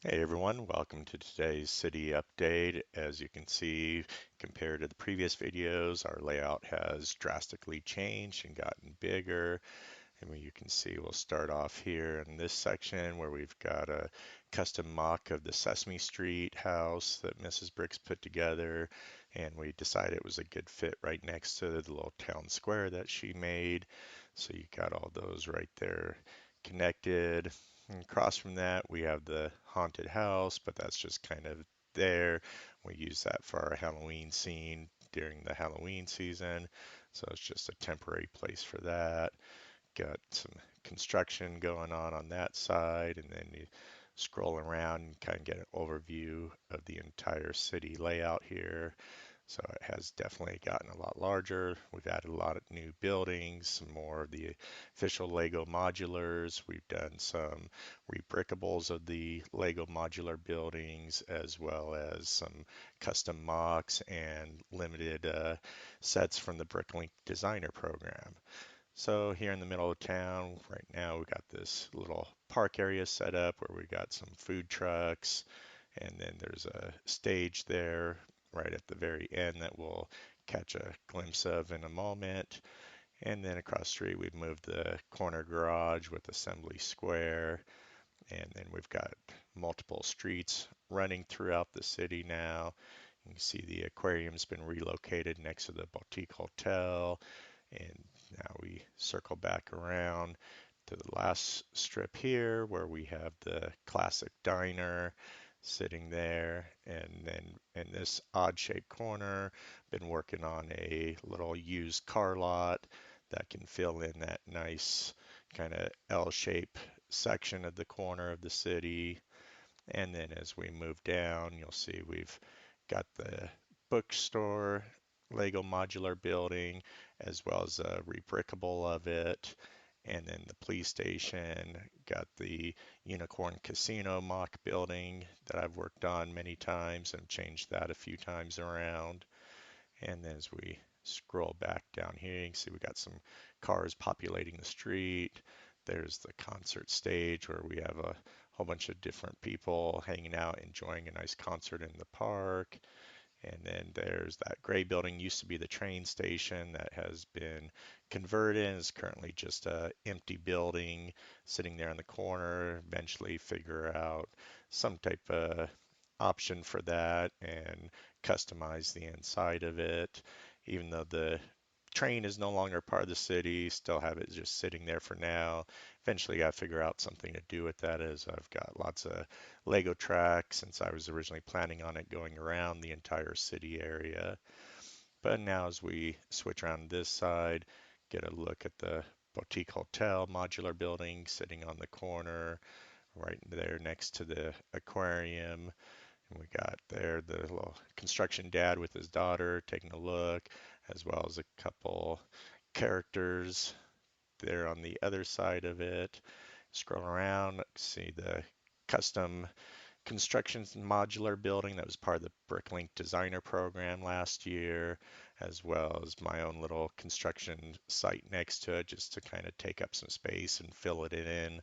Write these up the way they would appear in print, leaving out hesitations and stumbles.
Hey everyone, welcome to today's city update. As you can see, compared to the previous videos, our layout has drastically changed and gotten bigger. And you can see we'll start off here in this section where we've got a custom mock of the Sesame Street house that Mrs. Bricks put together. And we decided it was a good fit right next to the little town square that she made. So you got all those right there connected. And across from that, we have the haunted house, but that's just kind of there. We use that for our Halloween scene during the Halloween season. So it's just a temporary place for that. Got some construction going on that side, and then you scroll around and kind of get an overview of the entire city layout here. So it has definitely gotten a lot larger. We've added a lot of new buildings, some more of the official Lego modulars. We've done some rebrickables of the Lego modular buildings, as well as some custom mocks and limited sets from the Bricklink Designer program. So here in the middle of town, right now we got this little park area set up where we got some food trucks, and then there's a stage there right at the very end that we'll catch a glimpse of in a moment. And then across the street, we've moved the corner garage with Assembly Square. And then we've got multiple streets running throughout the city now. You can see the aquarium's been relocated next to the boutique hotel. And now we circle back around to the last strip here where we have the classic diner sitting there. And then in this odd shaped corner, been working on a little used car lot that can fill in that nice kind of L shape section of the corner of the city. And then as we move down, you'll see we've got the bookstore, Lego modular building, as well as a rebrickable of it. And then the police station, got the Unicorn Casino mock building that I've worked on many times and changed that a few times around. And then as we scroll back down here, you can see we got some cars populating the street. There's the concert stage where we have a whole bunch of different people hanging out, enjoying a nice concert in the park. And then there's that gray building, used to be the train station that has been converted and is currently just a empty building sitting there in the corner. Eventually figure out some type of option for that and customize the inside of it. Even though the train is no longer part of the city, still have it just sitting there for now. Eventually, got to figure out something to do with that as I've got lots of Lego tracks since I was originally planning on it going around the entire city area. But now, as we switch around this side, get a look at the boutique hotel modular building sitting on the corner right there next to the aquarium. And we got there the little construction dad with his daughter taking a look, as well as a couple characters there on the other side of it. Scroll around, see the custom construction modular building that was part of the Bricklink Designer program last year, as well as my own little construction site next to it, just to kind of take up some space and fill it in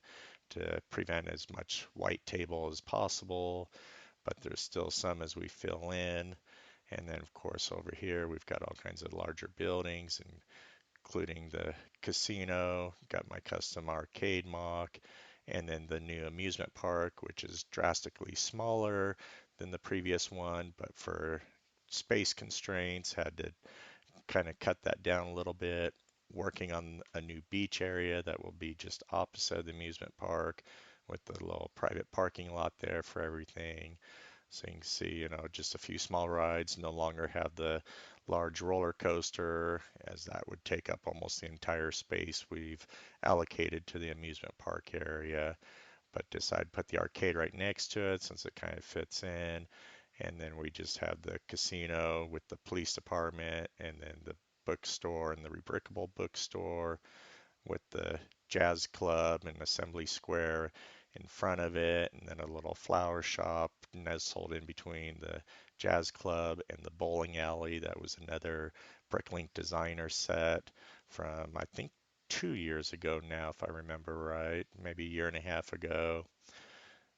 to prevent as much white table as possible. But there's still some as we fill in. And then, of course, over here, we've got all kinds of larger buildings, including the casino, got my custom arcade mock, and then the new amusement park, which is drastically smaller than the previous one, but for space constraints, had to kind of cut that down a little bit. Working on a new beach area that will be just opposite the amusement park with the little private parking lot there for everything. So you can see, just a few small rides, no longer have the large roller coaster, as that would take up almost the entire space we've allocated to the amusement park area. But decide to put the arcade right next to it since it kind of fits in. And then we just have the casino with the police department, and then the bookstore and the rebrickable bookstore with the jazz club and assembly square in front of it, and then a little flower shop nestled in between the jazz club and the bowling alley. That was another Bricklink designer set from, I think, 2 years ago now, if I remember right, maybe a year and a half ago.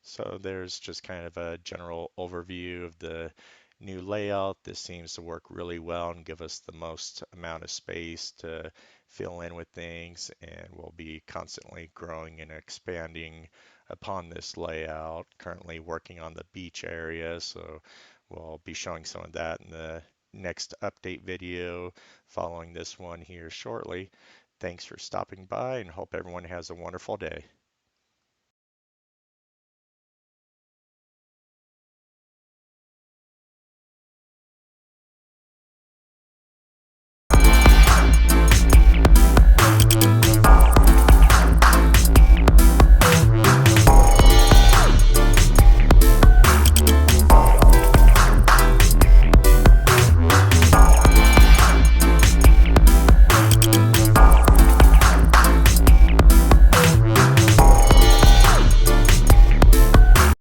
So there's just kind of a general overview of the new layout. This seems to work really well and give us the most amount of space to fill in with things, and we'll be constantly growing and expanding upon this layout. Currently working on the beach area, so we'll be showing some of that in the next update video following this one here shortly. Thanks for stopping by and hope everyone has a wonderful day.